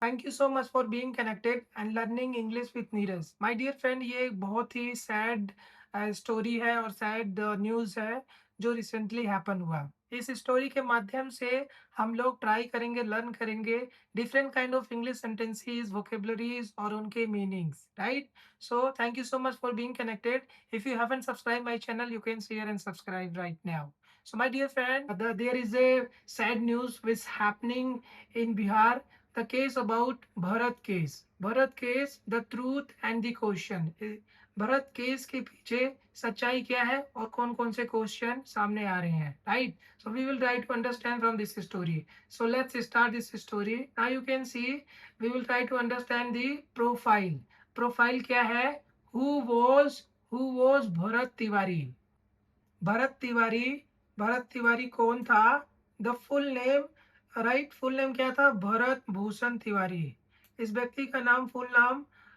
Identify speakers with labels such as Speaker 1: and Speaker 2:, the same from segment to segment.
Speaker 1: Thank you so much for being connected and learning English with Neeraj. My dear friend, ये एक बहुत ही sad story है और sad news है जो रिसेंटली हैपन हुआ। इस स्टोरी के माध्यम से हम लोग ट्राई करेंगे, लर्न करेंगे different kind of English sentences, vocabularies और उनके meanings, right? So thank you so much for being connected. If you haven't subscribed my channel, you can share and subscribe right now. So my dear friend, there is a sad news which happening in Bihar. The case about Bharat case. Bharat case, the truth and the question. Bharat case के पीछे सच्चाई क्या है और कौन कौन से question सामने आ रहे हैं, right? So we will try to understand from this story. So let's start this story. Now you can see we will try to understand the profile. Profile क्या है? Who was Bharat Tiwari? भरत तिवारी, भरत तिवारी कौन था? The full name, right, full name क्या था? भरत भूषण तिवारी। इस व्यक्ति का नाम,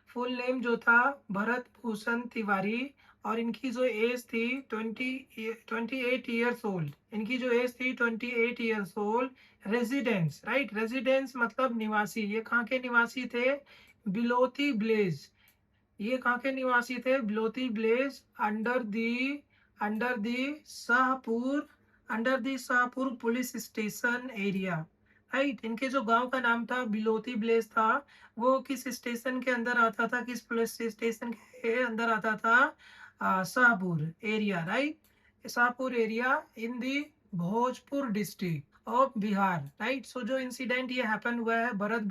Speaker 1: फुल नेम जो था भरत भूषण तिवारी। और इनकी जो एज थी 28 ईयर्स ओल्ड। इनकी जो एज थी 28 years old. Residence, right, residence मतलब निवासी। ये कहाँ के निवासी थे? बिलोती ब्लेज। ये कहाँ के निवासी थे? बिलोती ब्लेज, under the Shahpur, police station area, right. इनके जो गांव का नाम था बिलोती ब्लेज था, वो किस स्टेशन के अंदर आता था? किस पुलिस स्टेशन के अंदर आता था? Shahpur area, right, Shahpur area in the Bhojpur district of Bihar, right. So जो इंसिडेंट ये हैपन हुआ है भरत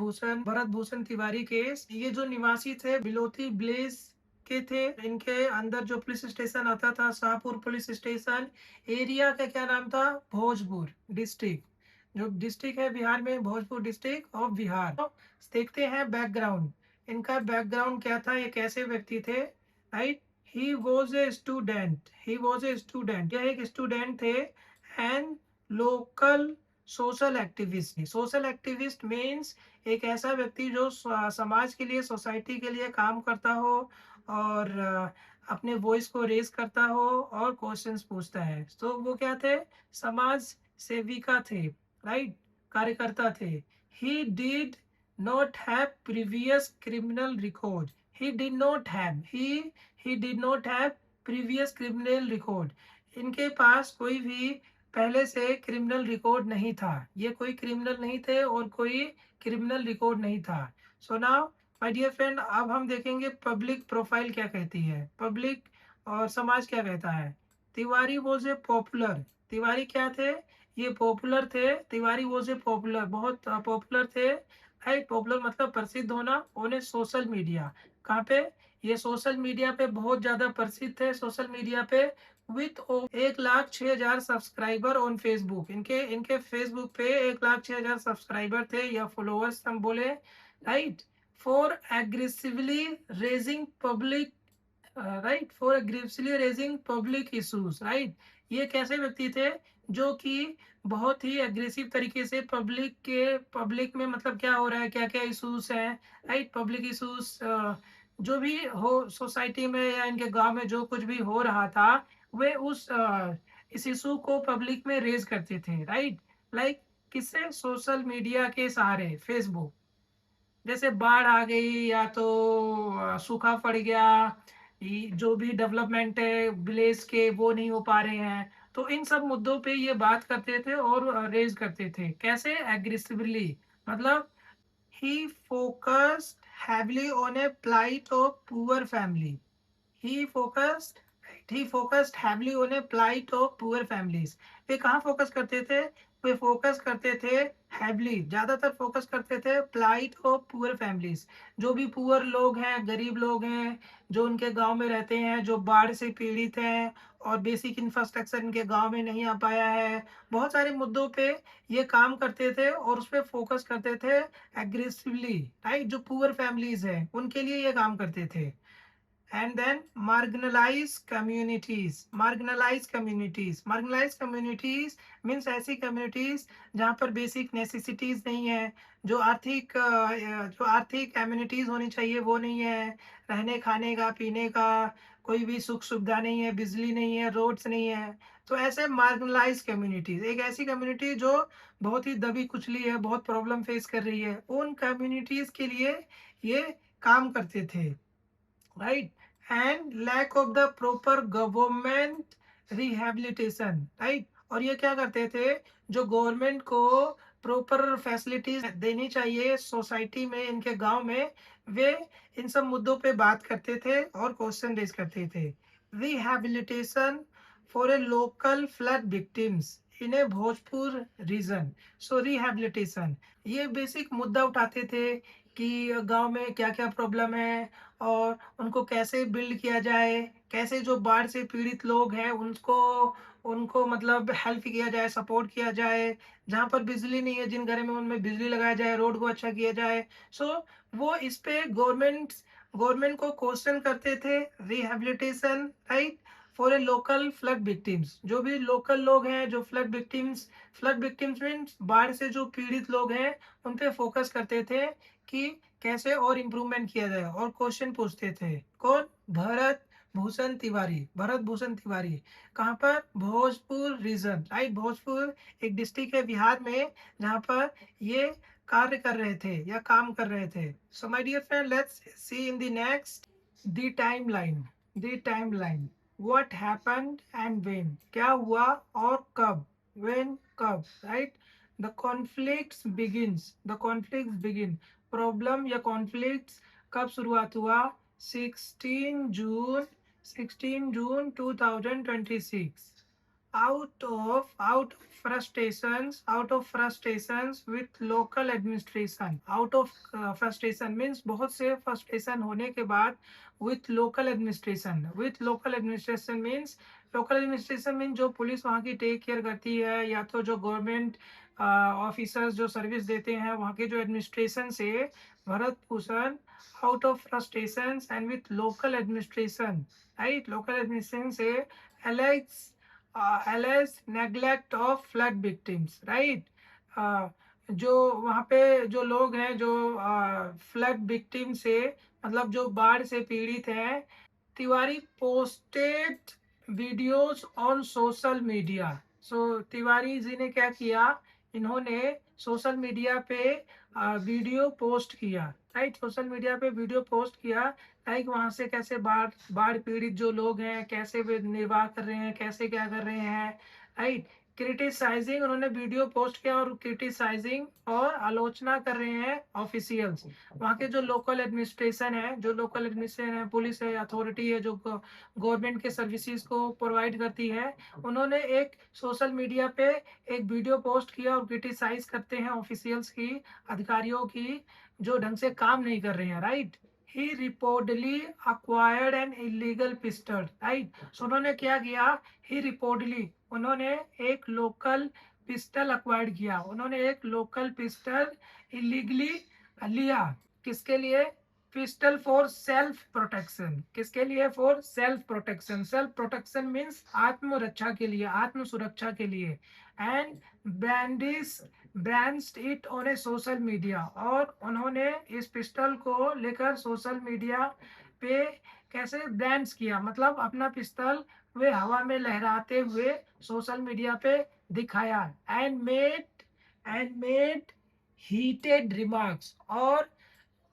Speaker 1: भूषण तिवारी केस, ये जो निवासी थे बिलोती ब्लेज के थे, इनके अंदर जो पुलिस स्टेशन आता था शाहपुर पुलिस स्टेशन एरिया का क्या नाम था? भोजपुर डिस्ट्रिक्ट। जो डिस्ट्रिक्ट है बिहार में, भोजपुर डिस्ट्रिक्ट ऑफ बिहार। तो देखते हैं बैकग्राउंड। इनका बैकग्राउंड क्या था? ये कैसे व्यक्ति थे, right? He was a student, यह एक स्टूडेंट थे। And local social activist. Social activist means एक ऐसा व्यक्ति जो समाज के लिए, सोसाइटी के लिए काम करता हो और अपने वॉइस को रेज करता हो और क्वेश्चंस पूछता है। तो वो क्या थे? समाज सेविका थे, राइट, कार्यकर्ता थे। He did not have previous criminal record. He did not have he did not have previous criminal record. इनके पास कोई भी पहले से क्रिमिनल रिकॉर्ड नहीं था। ये कोई क्रिमिनल नहीं थे और कोई क्रिमिनल रिकॉर्ड नहीं था। So now my dear friend, अब हम देखेंगे पब्लिक प्रोफाइल क्या कहती है, पब्लिक और समाज क्या कहता है। Tiwari was a popular. Tiwari क्या थे? ये पॉपुलर थे। तिवारी वॉज ए पॉपुलर, बहुत पॉपुलर थे, राइट। पॉपुलर मतलब प्रसिद्ध होना। ओन ए सोशल मीडिया, कहाँ पे? ये सोशल मीडिया पे बहुत ज्यादा प्रसिद्ध थे। सोशल मीडिया पे विथ 1,06,000 सब्सक्राइबर ऑन फेसबुक। इनके इनके फेसबुक पे 1,06,000 सब्सक्राइबर थे या फॉलोअर्स हम बोले, right. For aggressively raising public, right, for aggressively raising public issues, right. ये कैसे व्यक्ति थे? जो कि बहुत ही एग्रेसिव तरीके से पब्लिक में, मतलब क्या हो रहा है, क्या क्या इश्यूज हैं, राइट, पब्लिक इश्यूज जो भी हो सोसाइटी में या इनके गांव में, जो कुछ भी हो रहा था, वे इस इशू को पब्लिक में रेज करते थे, राइट। लाइक किससे? सोशल मीडिया के सहारे, फेसबुक। जैसे बाढ़ आ गई या तो सूखा पड़ गया, जो भी डेवलपमेंट है विलेज के वो नहीं हो पा रहे हैं, तो इन सब मुद्दों पे ये बात करते थे और रेज करते थे। कैसे? एग्रेसिवली, मतलब he focused heavily on a plight of poor family. he focused he focused heavily on a plight of poor families। वे कहाँ फोकस करते थे? वे फोकस करते थे heavily, ज्यादातर फोकस करते थे plight of poor families। जो भी पुअर लोग हैं, गरीब लोग हैं, जो उनके गांव में रहते हैं, जो बाढ़ से पीड़ित हैं और बेसिक इंफ्रास्ट्रक्चर इनके गांव में नहीं आ पाया है, बहुत सारे मुद्दों पे ये काम करते थे और उस पर फोकस करते थे एग्रेसिवली, राइट। जो पुअर फैमिलीज हैं उनके लिए ये काम करते थे। And then marginalized communities means ऐसी communities जहाँ पर बेसिक नेसेसिटीज नहीं है, जो आर्थिक एम्यूनिटीज होनी चाहिए वो नहीं है, रहने खाने का, पीने का, कोई भी सुख सुविधा नहीं है, बिजली नहीं है, रोड्स नहीं है। तो ऐसे मार्जिनलाइज कम्युनिटीज, एक ऐसी कम्युनिटी जो बहुत ही दबी कुचली है, बहुत प्रॉब्लम फेस कर रही है, उन कम्युनिटीज के लिए ये काम करते थे, right. And lack of the proper government rehabilitation, right. और ये क्या करते थे, जो गवर्नमेंट को प्रॉपर फैसिलिटीज देनी चाहिए सोसाइटी में, इनके गांव में, वे इन सब मुद्दों पे बात करते थे और क्वेश्चन रेज करते थे। Rehabilitation for a local flood victims in a Bhojpur region. So rehabilitation, ये बेसिक मुद्दा उठाते थे कि गांव में क्या क्या प्रॉब्लम है और उनको कैसे बिल्ड किया जाए, कैसे जो बाढ़ से पीड़ित लोग हैं उनको उनको मतलब हेल्प किया जाए, सपोर्ट किया जाए। जहाँ पर बिजली नहीं है, जिन घरों में, उनमें बिजली लगाया जाए, रोड को अच्छा किया जाए। सो वो इस पे गवर्नमेंट को क्वेश्चन करते थे। Rehabilitation, right, for a local flood victims, जो भी लोकल लोग हैं, जो फ्लड विक्टिम्स मीन्स बाढ़ से जो पीड़ित लोग हैं, उन पे फोकस करते थे कि कैसे और इम्प्रूवमेंट किया जाए। और क्वेश्चन पूछते थे। कौन? भरत भूषण तिवारी। कहाँ पर? Bhojpur reason, right. भोजपुर एक डिस्ट्रिक्ट है बिहार में, जहाँ पर ये कार्य कर रहे थे या काम कर रहे थे। So my dear friend, let's see in the next the timeline what happened and when, क्या हुआ और कब, व्हेन कब, right. The conflicts begin, problem या कॉन्फ्लिक्ट्स कब शुरुआत हुआ? 16 जून 2026। out of frustrations with local administration, out of frustration means बहुत से frustration होने के बाद with local administration means जो पुलिस वहाँ की टेक केयर करती है, या तो जो गवर्नमेंट ऑफिसर्स जो सर्विस देते हैं, वहाँ के जो एडमिनिस्ट्रेशन से Bharat Bhushan out of frustration and with local administration, right, local administration से allege neglect of flood victims, right. जो वहाँ पे जो लोग हैं, जो फ्लड विक्टिम से मतलब जो बाढ़ से पीड़ित हैं, Tiwari posted videos on social media. So Tiwari ji ने क्या किया, इन्होंने सोशल मीडिया पे वीडियो पोस्ट किया, राइट। सोशल मीडिया पे वीडियो पोस्ट किया, लाइक वहां से कैसे बाढ़ बाढ़ पीड़ित जो लोग हैं, कैसे वे निर्वाह कर रहे हैं, कैसे क्या कर रहे हैं, राइट। क्रिटिसाइजिंग, उन्होंने वीडियो पोस्ट किया और क्रिटिसाइजिंग और आलोचना कर रहे हैं ऑफिशियल्स, वहाँ के जो लोकल एडमिनिस्ट्रेशन है, पुलिस है, अथॉरिटी है, जो गवर्नमेंट के सर्विसेज को प्रोवाइड करती है। उन्होंने एक सोशल मीडिया पे एक वीडियो पोस्ट किया और क्रिटिसाइज करते हैं ऑफिशियल्स की, अधिकारियों की, जो ढंग से काम नहीं कर रहे हैं, right. He reportedly acquired an illegal pistol, right? So उन्होंने क्या किया? उन्होंने एक लोकल पिस्टल अक्वायर्ड किया, उन्होंने एक लोकल पिस्टल इलीगली लिया। किसके लिए? Pistol for self protection. किसके लिए? For self protection. Self protection means आत्मरक्षा के लिए, आत्म सुरक्षा के लिए। And brands it on A social media, और उन्होंने इस पिस्टल को लेकर सोशल मीडिया पे कैसे ब्रांड्स किया, मतलब अपना पिस्टल वे हवा में लहराते हुए सोशल मीडिया पे दिखाया। एंड मेड हीटेड रिमार्क्स, और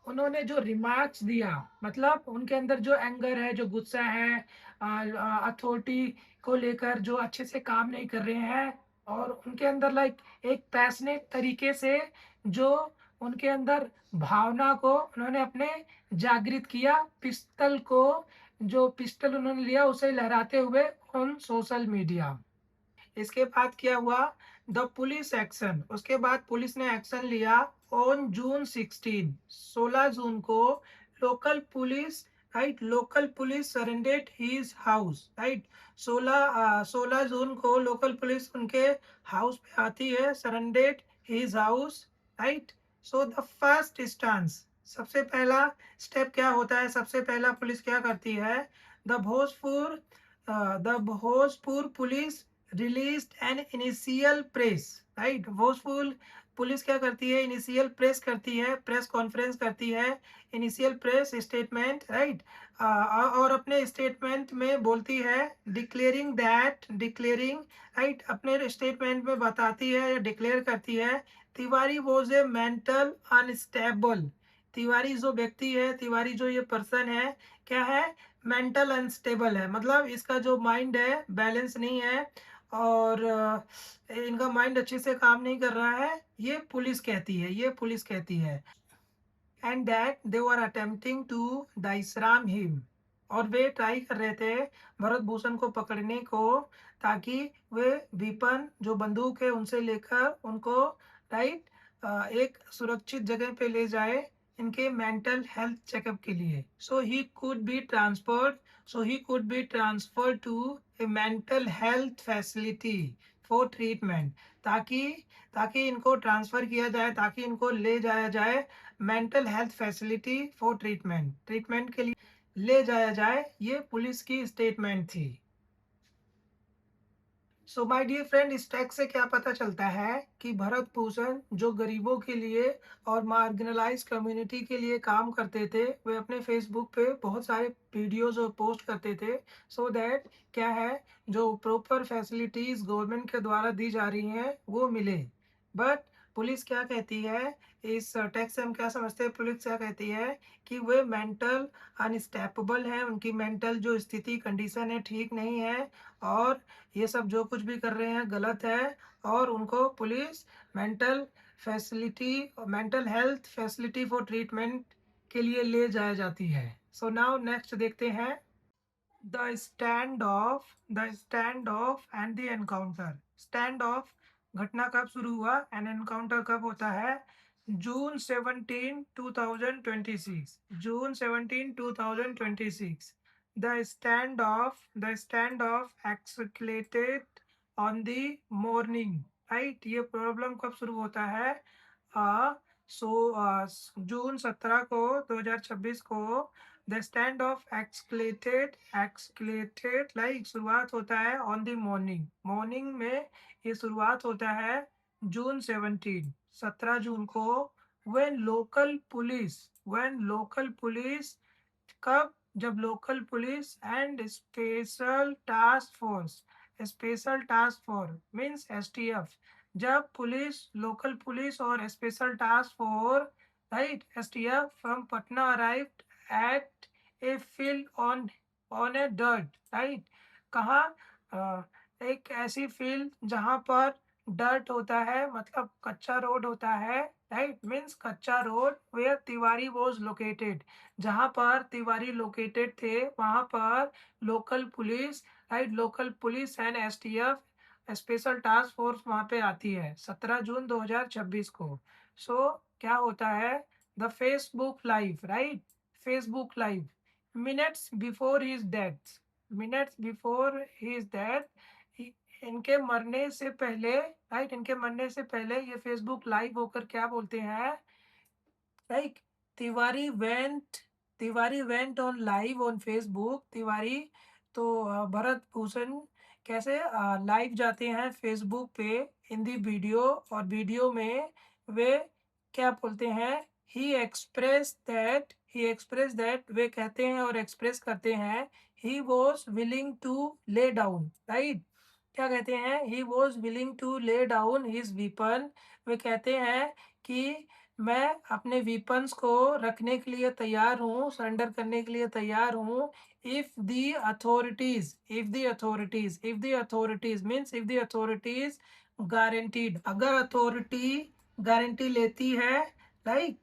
Speaker 1: उन्होंने जो रिमार्क्स दिया, मतलब उनके अंदर जो एंगर है, जो गुस्सा है अथॉरिटी को लेकर, जो अच्छे से काम नहीं कर रहे हैं, और उनके अंदर लाइक एक पैशनेट तरीके से जो उनके अंदर भावना को उन्होंने अपने जागृत किया, पिस्टल को, जो पिस्टल उन्होंने लिया उसे लहराते हुए ऑन सोशल मीडिया। इसके बाद क्या हुआ? द पुलिस एक्शन, उसके बाद पुलिस ने एक्शन लिया ऑन जून 16 को local police, right, local police surrendered his house, right. 16 जून को लोकल पुलिस उनके हाउस पे आती है, surrendered his house, right. So the first stance, सबसे पहला स्टेप क्या होता है? सबसे पहला पुलिस क्या करती है? The Bhojpur police released an initial press, right? Bhojpur police क्या करती है, इनिशियल प्रेस करती है, प्रेस कॉन्फ्रेंस करती है, इनिशियल प्रेस स्टेटमेंट, राइट। और अपने स्टेटमेंट में बोलती है डिक्लेयरिंग, राइट, अपने स्टेटमेंट में बताती है या डिक्लेयर करती है Tiwari was a mental unstable. Tiwari जो व्यक्ति है, तिवारी जो ये पर्सन है, क्या है, मेंटल अनस्टेबल है, मतलब इसका जो माइंड है बैलेंस नहीं है, और इनका माइंड अच्छे से काम नहीं कर रहा है, ये पुलिस कहती है, ये पुलिस कहती है। And that they were attempting to disarm him, और वे ट्राई कर रहे थे भरत भूषण को पकड़ने को, ताकि वे विपन जो बंदूक है उनसे लेकर उनको, राइट, एक सुरक्षित जगह पे ले जाए इनके मेंटल हेल्थ चेकअप के लिए। So he could be transfer to a mental health facility for treatment, ताकि ताकि इनको ट्रांसफर किया जाए, ताकि इनको ले जाया जाए mental health facility for treatment के लिए ले जाया जाए। ये पुलिस की स्टेटमेंट थी। सो माय डियर फ्रेंड, इस टेक्स्ट से क्या पता चलता है कि भरत भूषण जो गरीबों के लिए और मार्जिनलाइज कम्युनिटी के लिए काम करते थे, वे अपने फेसबुक पे बहुत सारे वीडियोस और पोस्ट करते थे, सो दैट क्या है, जो प्रॉपर फैसिलिटीज गवर्नमेंट के द्वारा दी जा रही हैं वो मिले। बट पुलिस क्या कहती है, इस टेक्स्ट से हम क्या समझते हैं, पुलिस क्या कहती है कि वे मेंटल अनस्टेबल हैं, उनकी मेंटल जो स्थिति कंडीशन है ठीक नहीं है, और ये सब जो कुछ भी कर रहे हैं गलत है, और उनको police mental health facility for treatment के लिए ले जाया जाती है। सो नाउ नेक्स्ट देखते हैं, the stand of and the encounter. Standoff, घटना कब शुरू हुआ, एंड एनकाउंटर कब होता है, June 17 2026, June 17 2026। The stand of escalated on the morning, right, ये प्रॉब्लम कब शुरू होता है, आ, जून 17 को 2026 को द स्टैंड ऑफ एक्सक्लेटेड लाइक शुरुआत होता है ऑन द मॉर्निंग में, ये शुरुआत होता है जून 17 को, व्हेन लोकल पुलिस कब, जब local police and special task force means STF, जब पुलिस, लोकल पुलिस और special task force, right, STF from Patna arrived at a field on A dirt, right, कहाँ, एक ऐसी फील्ड जहाँ पर डर्ट होता है, मतलब कच्चा रोड होता है, राइट, मीन्स कच्चा road, where Tiwari was located, जहाँ पर तिवारी लोकेटेड थे वहाँ पर local police, right, local police and STF special task force वहाँ पे आती है 17 जून 2026 को। सो क्या होता है, the Facebook live, right, Facebook live, minutes before his death, इनके मरने से पहले, राइट, इनके मरने से पहले ये फेसबुक लाइव होकर क्या बोलते हैं, like, Tiwari went on live on Facebook, Tiwari, तो भरत भूषण कैसे लाइव जाते हैं फेसबुक पे इन दी वीडियो, और वीडियो में वे क्या बोलते हैं, ही एक्सप्रेस दैट, वे कहते हैं और एक्सप्रेस करते हैं, he was willing to lay down, right, क्या कहते हैं, he was willing to lay down his weapon, वे कहते हैं कि मैं अपने वीपन्स को रखने के लिए तैयार हूँ, सरेंडर करने के लिए तैयार हूँ, if the authorities means if the authorities guaranteed, अगर अथॉरिटी गारंटी लेती है, लाइक,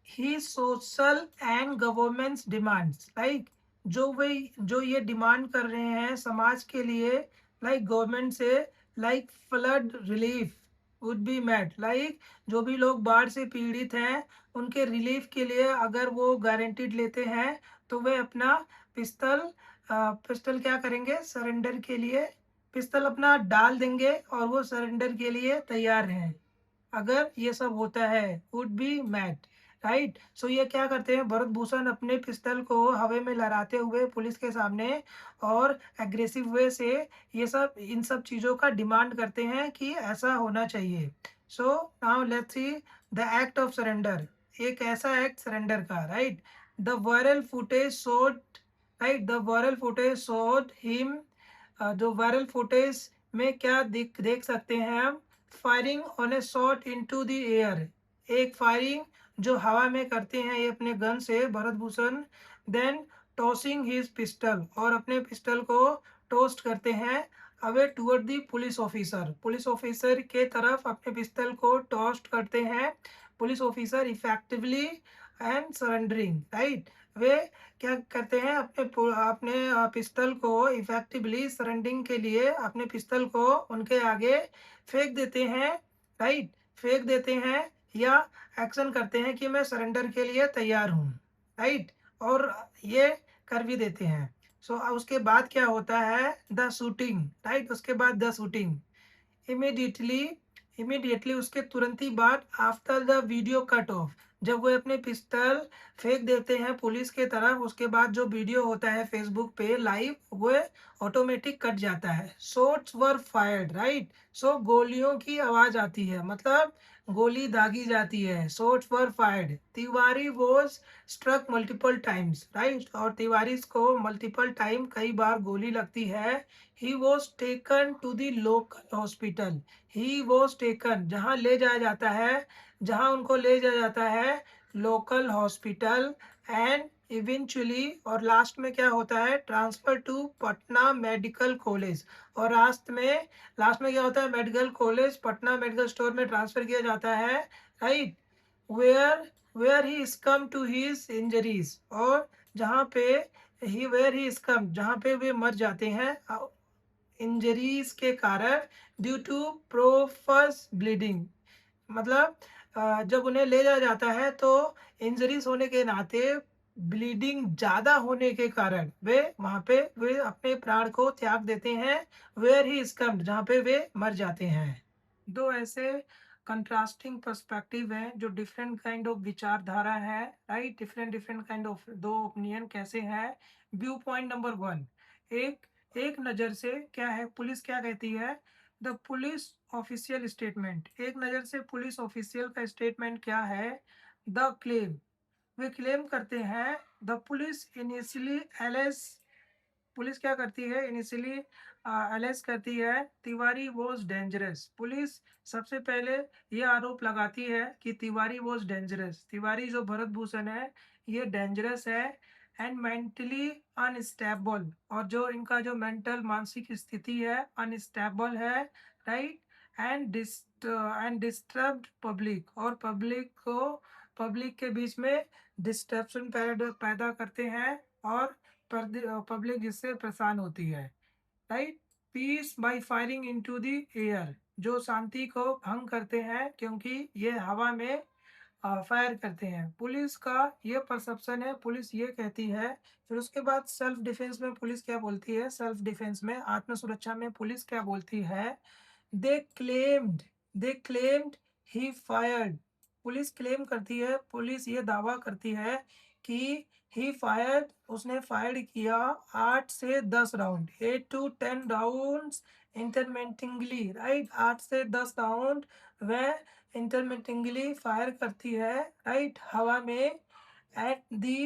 Speaker 1: ही social and governments demands, like, जो ये डिमांड कर रहे हैं समाज के लिए, लाइक, गवर्नमेंट से, like flood relief would be met, like, जो भी लोग बाढ़ से पीड़ित हैं उनके रिलीफ के लिए अगर वो गारंटीड लेते हैं, तो वे अपना पिस्टल क्या करेंगे, सरेंडर के लिए पिस्टल अपना डाल देंगे, और वो सरेंडर के लिए तैयार हैं अगर ये सब होता है, वुड बी मैट, राइट। सो ये क्या करते हैं, भरत भूषण अपने पिस्टल को हवा में लहराते हुए पुलिस के सामने और एग्रेसिव वे से ये सब इन सब चीज़ों का डिमांड करते हैं कि ऐसा होना चाहिए। So now let's see the act of surrender. एक ऐसा एक्ट सरेंडर का, right. The viral footage showed, right, the viral footage showed him, जो वायरल फुटेज में क्या देख देख सकते हैं हम, firing on a shot into the air, एक फायरिंग जो हवा में करते हैं ये अपने गन से Bharat Bhushan. Then tossing his pistol, और अपने पिस्टल को टोस्ट करते हैं away toward the police officer, police officer के तरफ अपने पिस्टल को टोस्ट करते हैं police officer effectively and surrendering, right. वे क्या करते हैं, अपने पिस्टल को इफेक्टिवली सरेंडरिंग के लिए अपने पिस्टल को उनके आगे फेंक देते हैं, राइट, फेंक देते हैं या एक्शन करते हैं कि मैं सरेंडर के लिए तैयार हूँ, राइट, और ये कर भी देते हैं। सो उसके बाद क्या होता है, द शूटिंग, राइट, उसके बाद द शूटिंग इमीडिएटली, इमीडिएटली उसके तुरंत ही बाद after the video cut off, जब वो अपने पिस्टल फेंक देते हैं पुलिस के तरफ, उसके बाद जो वीडियो होता है फेसबुक पे लाइव, वो ऑटोमेटिक कट जाता है। शॉट्स वर फायर्ड, राइट, सो गोलियों की आवाज आती है, मतलब गोली दागी जाती है। Shots were fired, Tiwari was struck multiple times, right, और तिवारी को मल्टीपल टाइम कई बार गोली लगती है। He was taken to the local hospital, he was taken, जहाँ ले जाया जाता है, जहाँ उनको ले जाया जाता है लोकल हॉस्पिटल, एंड इवेंचुअली, और लास्ट में क्या होता है, transfer to Patna medical college, और लास्ट में क्या होता है, medical college Patna medical store में ट्रांसफर किया जाता है, right, where where he succumb to his injuries, और जहाँ पे ही वेयर ही स्कम, जहाँ पे वे मर जाते हैं इंजरीज के कारण, ड्यू टू प्रोफस ब्लीडिंग, मतलब जब उन्हें ले जाया जाता है तो इंजरीज होने के नाते ब्लीडिंग ज़्यादा होने के कारण वे वहाँ पे वे अपने प्राण को त्याग देते हैं, वेयर ही स्कम्ड, जहाँ पे वे मर जाते हैं। दो ऐसे कंट्रास्टिंग पर्सपेक्टिव हैं, जो डिफरेंट काइंड ऑफ विचारधारा है, right, different different kind of दो ओपिनियन कैसे है। व्यू पॉइंट नंबर वन, एक एक नज़र से क्या है, पुलिस क्या कहती है, द पुलिस ऑफिशियल स्टेटमेंट, एक नज़र से पुलिस ऑफिशियल का स्टेटमेंट क्या है, द क्लेम, वे क्लेम करते हैं, द पुलिस इनिशियली एलेस, पुलिस क्या करती है, इनिशियली अलेज करती है, तिवारी वॉज डेंजरस, पुलिस सबसे पहले ये आरोप लगाती है कि तिवारी वॉज डेंजरस, तिवारी जो भरत भूषण है ये डेंजरस है, एंड मेंटली अनस्टेबल, और जो इनका जो मेंटल मानसिक स्थिति है अनस्टेबल है, राइट, एंड डिस्टर्ब्ड पब्लिक, और पब्लिक के बीच में डिस्टर्बन पैदा करते हैं, और पब्लिक जिससे परेशान होती है, right. Peace by firing into the air, जो शांति को भंग करते हैं क्योंकि ये हवा में फायर करते हैं, पुलिस का ये परसेप्शन है, पुलिस ये कहती है। फिर उसके बाद सेल्फ डिफेंस में पुलिस क्या बोलती है, सेल्फ डिफेंस में आत्म सुरक्षा में पुलिस क्या बोलती है, दे क्लेम्ड दे क्लेम्ड ही फायर्ड, पुलिस क्लेम करती है, पुलिस ये दावा करती है कि ही फायर्ड, उसने फायर किया 8 से 10 round, 8 to 10 rounds intermittently, right, 8 से 10 राउंड वह इंटरमिटेंटली फायर करती है, राइट, हवा में, at the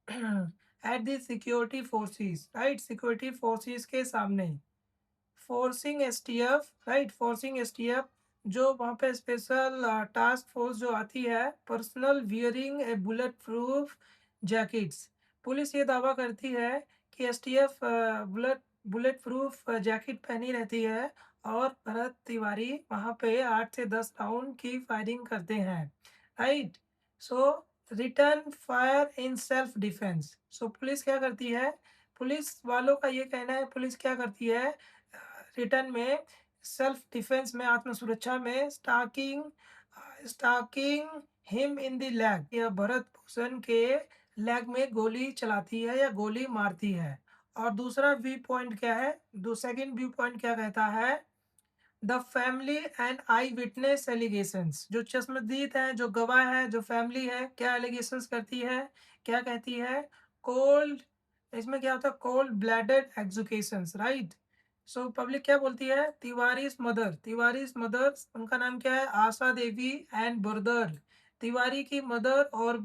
Speaker 1: at the security forces, right, security forces के सामने, forcing STF, right, forcing STF, जो वहाँ पे स्पेशल टास्क फोर्स जो आती है, पर्सनल वियरिंग ए बुलेट प्रूफ जैकेट्स, पुलिस ये दावा करती है कि एसटीएफ बुलेट प्रूफ जैकेट पहनी रहती है, और भरत तिवारी वहाँ पे 8 से 10 राउंड की फायरिंग करते हैं, right. So return fire in self defence, so police क्या करती है, पुलिस वालों का ये कहना है, पुलिस क्या करती है, रिटर्न में सेल्फ डिफेंस में आत्म सुरक्षा में stalking him in the leg, या भरत भूषण के लेग में गोली चलाती है या गोली मारती है। और दूसरा व्यू पॉइंट क्या है, सेकंड व्यू पॉइंट क्या कहता है, the family and I witness allegations, जो चश्मदीद है, जो गवाह है, जो फैमिली है, क्या एलिगेशंस करती है, क्या कहती है, कोल्ड, इसमें क्या होता है, cold blooded executions, right, so public क्या बोलती है, तिवारीज मदर, तिवारीज मदर, उनका नाम क्या है, आशा देवी एंड ब्रदर। तिवारी की मदर और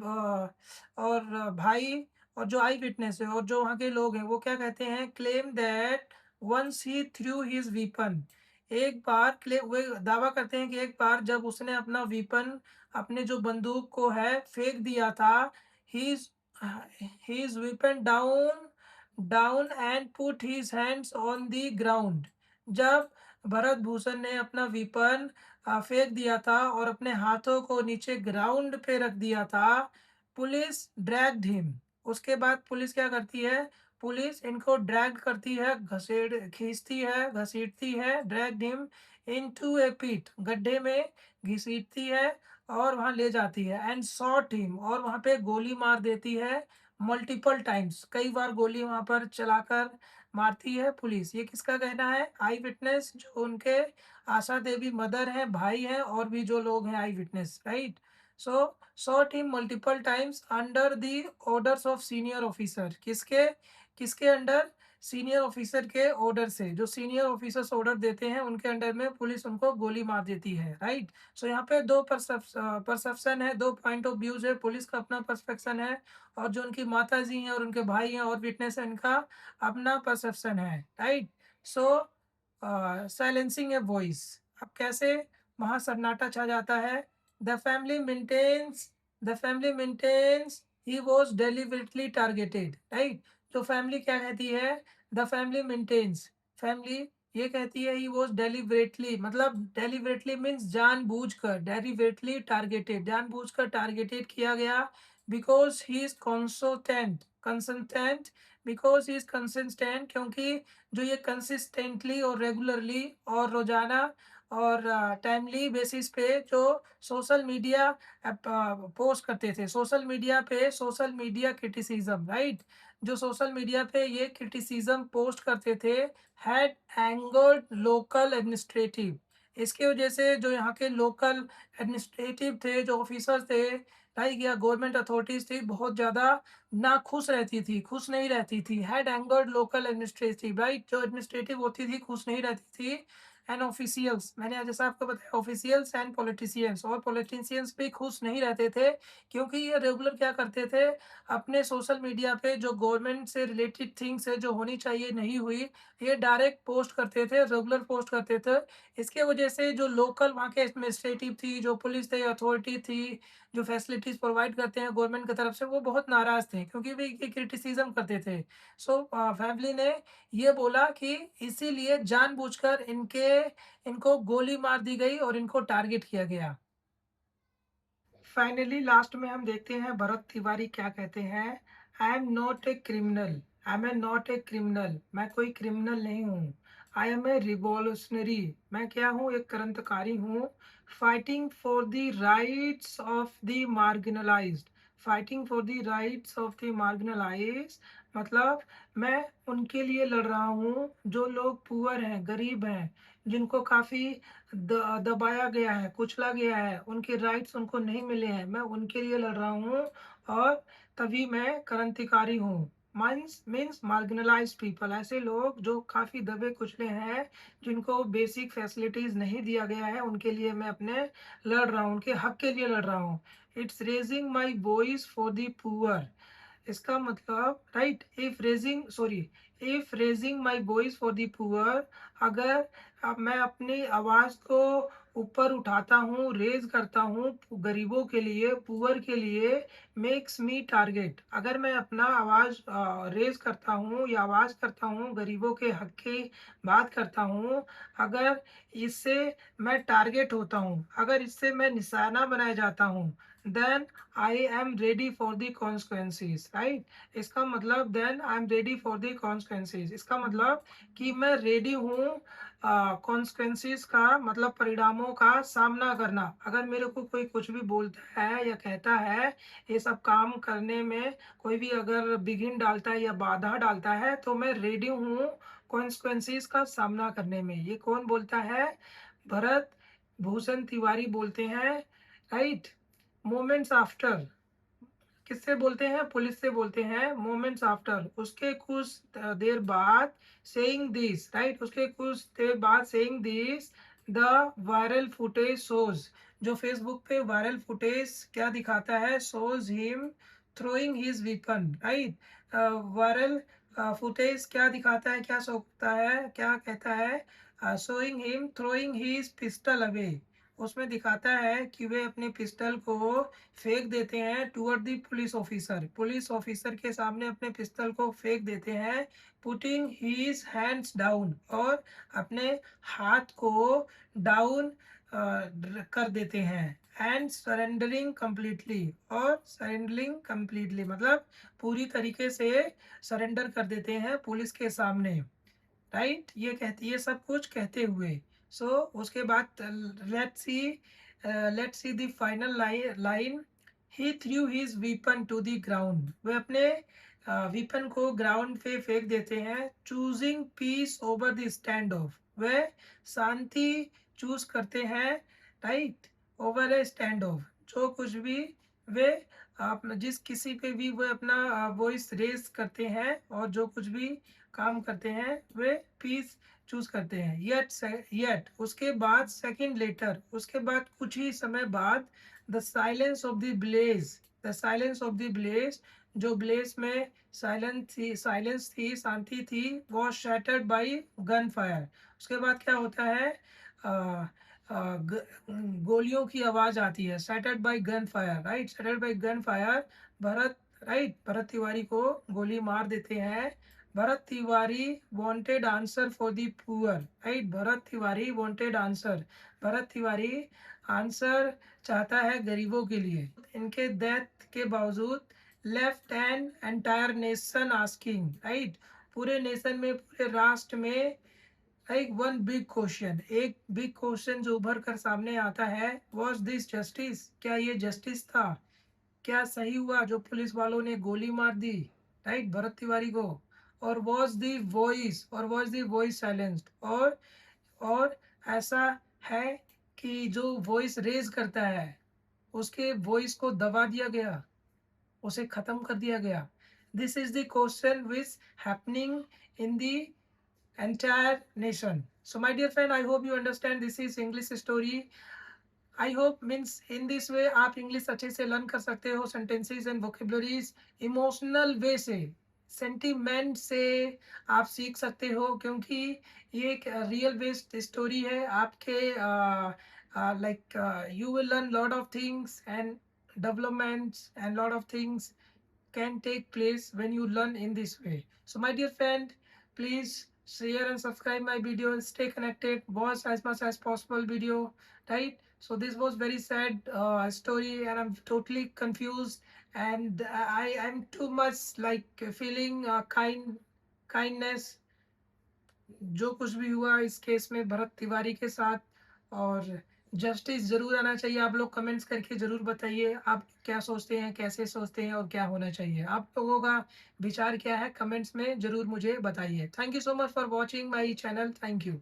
Speaker 1: भाई और जो आई विटनेस है और जो वहाँ के लोग हैं वो क्या कहते हैं, claim that once he through his weapon, एक बार वे दावा करते हैं कि एक बार जब उसने अपना वीपन, अपने जो बंदूक को है फेंक दिया था, his his weapon down down and put his hands on the ground. जब भरत भूषण ने अपना विपन फेंक दिया था और अपने हाथों को नीचे ग्राउंड पे रख दिया था, पुलिस ड्रैग्ड हिम। उसके बाद पुलिस क्या करती है, पुलिस इनको ड्रैग करती है, घसीट खींचती है, घसीटती है, ड्रैग्ड हिम इनटू ए पिट, गड्ढे में घसीटती है और वहां ले जाती है, एंड शॉट हिम, और वहां पे गोली मार देती है, मल्टीपल टाइम्स, कई बार गोली वहां पर चलाकर मारती है पुलिस। ये किसका कहना है, आई विटनेस, जो उनके आशा देवी मदर हैं, भाई हैं, और भी जो लोग हैं eye witness, right. So shot him multiple times under the orders of senior officer, किसके किसके अंडर, सीनियर ऑफिसर के ऑर्डर से, जो सीनियर ऑफिसर्स ऑर्डर देते हैं उनके अंडर में पुलिस उनको गोली मार देती है, राइट। सो यहाँ पे दो परसेप्शन है, दो पॉइंट ऑफ व्यूज है, पुलिस का अपना परसेप्शन है और जो उनकी माता जी हैं और उनके भाई हैं और विटनेस है इनका अपना परसेप्शन है, right. So silencing a voice, अब कैसे वहां सन्नाटा छा जाता है, the family maintains the family maintains he was deliberately targeted, right. तो फैमिली क्या कहती है, द फैमिली मेंटेन्स, फैमिली ये कहती है ही वॉज डेलिबरेटली, मतलब डेलिबरेटली मीन्स जानबूझकर, डेलिबरेटली टारगेटेड, जानबूझकर टारगेटेड किया गया, because he is consistent consistent because he is consistent, क्योंकि जो ये कंसिस्टेंटली और रेगुलरली और रोजाना और टाइमली बेसिस पे जो सोशल मीडिया पोस्ट करते थे, सोशल मीडिया पे, सोशल मीडिया क्रिटिसिज्म, राइट, जो सोशल मीडिया पे ये क्रिटिसिज्म पोस्ट करते थे, हैड एंगर्ड लोकल एडमिनिस्ट्रेटिव, इसकी वजह से जो यहाँ के लोकल एडमिनिस्ट्रेटिव थे, जो ऑफिसर थे, लाइक या गवर्नमेंट अथॉरिटीज थी, बहुत ज़्यादा ना खुश रहती थी, खुश नहीं रहती थी, had angered local administrative, right, जो एडमिनिस्ट्रेटिव होती थी खुश नहीं रहती थी, एंड ऑफिशियल्स, मैंने आज जैसा आपको बताया, ऑफिशियल्स एंड पॉलिटिशियंस, और पॉलिटिशियंस भी खुश नहीं रहते थे, क्योंकि ये रेगुलर क्या करते थे, अपने सोशल मीडिया पे जो गवर्नमेंट से रिलेटेड थिंग्स है जो होनी चाहिए नहीं हुई, ये डायरेक्ट पोस्ट करते थे, रेगुलर पोस्ट करते थे। इसके वजह से जो लोकल वहाँ के एडमिनिस्ट्रेटिव थी, जो पुलिस थे, अथॉरिटी थी, जो फैसिलिटीज प्रोवाइड करते हैं गवर्नमेंट की तरफ से, वो बहुत नाराज थे क्योंकि वे ये क्रिटिसिज्म करते थे। सो फैमिली ने ये बोला कि इसीलिए जानबूझकर इनको गोली मार दी गई और इनको टारगेट किया गया। फाइनली लास्ट में हम देखते हैं भरत तिवारी क्या कहते हैं, I am not a criminal, I am not a criminal, मैं कोई क्रिमिनल नहीं हूँ, आई एम ए रिवॉल्यूशनरी, मैं क्या हूँ, एक क्रांतिकारी हूँ, fighting for the rights of the marginalised, fighting for the rights of the marginalised, मतलब मैं उनके लिए लड़ रहा हूँ जो लोग पुअर हैं, गरीब हैं, जिनको काफ़ी दबाया गया है, कुचला गया है, उनके राइट्स उनको नहीं मिले हैं, मैं उनके लिए लड़ रहा हूँ, और तभी मैं क्रांतिकारी हूँ। मीन्स मार्जिनलाइज पीपल, ऐसे लोग जो काफ़ी दबे कुचले हैं, जिनको बेसिक फैसिलिटीज़ नहीं दिया गया है, उनके लिए मैं अपने लड़ रहा हूँ, उनके हक के लिए लड़ रहा हूँ। It's raising my voice for the poor, इसका मतलब, right, if raising my voice for the poor, अगर अब मैं अपनी आवाज़ को ऊपर उठाता हूँ, रेज करता हूँ गरीबों के लिए, पुअर के लिए, मेक्स मी टारगेट, अगर मैं अपना आवाज़ रेज करता हूँ या आवाज़ करता हूँ गरीबों के हक की बात करता हूँ, अगर इससे मैं टारगेट होता हूँ, अगर इससे मैं निशाना बनाया जाता हूँ, then I am ready for the consequences, right, इसका मतलब then I am ready for the consequences, इसका मतलब कि मैं रेडी हूँ कॉन्सिक्वेंसेस का, मतलब परिणामों का सामना करना, अगर मेरे को कोई कुछ भी बोलता है या कहता है, ये सब काम करने में कोई भी अगर बिघिन डालता है या बाधा डालता है, तो मैं रेडी हूँ कॉन्सिक्वेंसेस का सामना करने में। ये कौन बोलता है, भरत भूषण तिवारी बोलते हैं, राइट। मोमेंट्स आफ्टर, किससे बोलते हैं? पुलिस से बोलते हैं। मोमेंट्स आफ्टर, उसके कुछ देर बाद, सेइंग दिस, राइट, उसके कुछ देर बाद saying this, the viral footage shows, जो फेसबुक पे वायरल फुटेज क्या दिखाता है? Shows him throwing his weapon, right. Viral footage क्या दिखाता है, क्या शो करता है, क्या कहता है? Showing him throwing his pistol away, उसमें दिखाता है कि वे अपने पिस्टल को फेंक देते हैं toward the police officer, police officer के सामने अपने पिस्टल को फेंक देते हैं। पुटिंग हीज हैंड्स डाउन, और अपने हाथ को डाउन कर देते हैं। एंड सरेंडरिंग कम्प्लीटली, और सरेंडरिंग कम्प्लीटली मतलब पूरी तरीके से सरेंडर कर देते हैं पुलिस के सामने, राइट। ये कहती है सब कुछ कहते हुए। सो उसके बाद let's see the final line, he through his weapon to the ground, वे अपने वीपन को ग्राउंड पे फेंक देते हैं। Choosing peace over the stand off, वे शांति चूज करते हैं, right, over a stand off, जो कुछ भी वे आप जिस किसी पे भी वो अपना वॉइस रेज करते हैं और जो कुछ भी काम करते हैं वे पीस चूज करते हैं। येट उसके बाद, सेकंड लेटर, उसके बाद कुछ ही समय बाद, the silence of the blaze, the silence of the blaze, जो ब्लेज में साइलेंस थी, शांति थी, was shattered by gun fire. उसके बाद क्या होता है? आ, गोलियों की आवाज आती है, shattered by gun fire, right, shattered by gun fire. Bharat, right, Bharat Tiwari को गोली मार देते हैं। Bharat Tiwari wanted answer for the poor, right, Bharat Tiwari wanted answer, Bharat Tiwari answer चाहता है गरीबों के लिए। इनके डेथ के बावजूद, left an entire nation asking, right, पूरे नेशन में, पूरे राष्ट्र में, एक वन बिग क्वेश्चन, एक बिग क्वेश्चन जो उभर कर सामने आता है, वॉज दिस जस्टिस, क्या ये जस्टिस था? क्या सही हुआ जो पुलिस वालों ने गोली मार दी, राइट, भरत तिवारी को? और वॉज दी वॉइस, और वॉज दी वॉइस साइलेंस्ड, और ऐसा है कि जो वॉइस रेज करता है उसके वॉइस को दबा दिया गया, उसे खत्म कर दिया गया। This is the question which happening in the entire nation. So my dear friend, I hope you understand this is English story. I hope means in this way आप इंग्लिश अच्छे से लर्न कर सकते हो, सेंटेंसेस एंड वोकेबलरीज इमोशनल वे से, sentiment से आप सीख सकते हो, क्योंकि ये एक रियल बेस्ड स्टोरी है आपके। Like you will learn lot of things and developments and lot of things can take place when you learn in this way. So my dear friend, please share and subscribe my video, stay connected, watch as much as possible video, right? So this was very sad story, and I'm totally confused, and I'm too much like feeling kindness, जो कुछ भी हुआ इस case में भरत तिवारी के साथ। और justice जरूर आना चाहिए। आप लोग कमेंट्स करके जरूर बताइए आप क्या सोचते हैं, कैसे सोचते हैं, और क्या होना चाहिए। आप लोगों का विचार क्या है, कमेंट्स में जरूर मुझे बताइए। Thank you so much for watching my channel. Thank you.